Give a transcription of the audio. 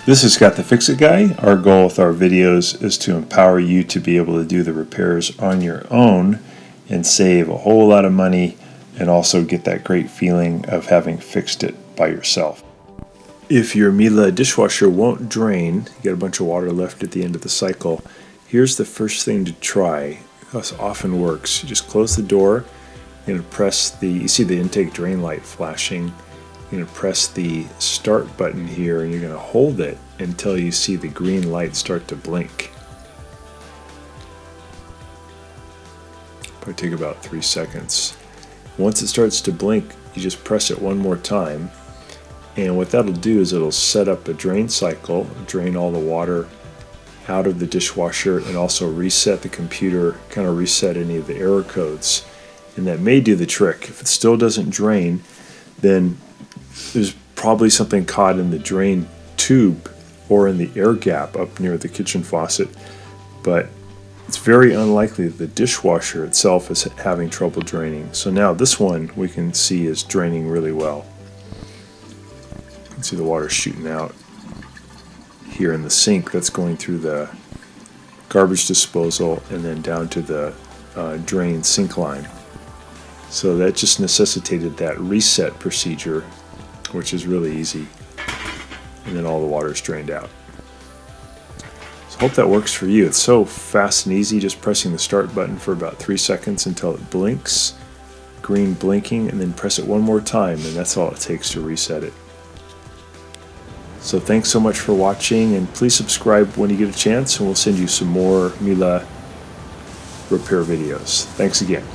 This is Scott the Fix-It Guy. Our goal with our videos is to empower you to be able to do the repairs on your own and save a whole lot of money and also get that great feeling of having fixed it by yourself. If your Miele dishwasher won't drain, you get a bunch of water left at the end of the cycle, here's the first thing to try. This often works. You just close the door, you're going to press you see the intake drain light flashing. You're going to press the start button here and you're going to hold it until you see the green light start to blink. Probably take about 3 seconds. Once it starts to blink, you just press it one more time, and what that'll do is it'll set up a drain cycle, drain all the water out of the dishwasher, and also reset the computer, kind of reset any of the error codes, and that may do the trick. If it still doesn't drain, then there's probably something caught in the drain tube or in the air gap up near the kitchen faucet, but it's very unlikely that the dishwasher itself is having trouble draining. So now this one we can see is draining really well. You can see the water shooting out here in the sink. That's going through the garbage disposal and then down to the drain sink line. So that just necessitated that reset procedure, which is really easy, and then all the water is drained out. So hope that works for you. It's so fast and easy, just pressing the start button for about 3 seconds until it blinks, green blinking, and then press it one more time, and that's all it takes to reset it. So thanks so much for watching, and please subscribe when you get a chance, and we'll send you some more Miele repair videos. Thanks again.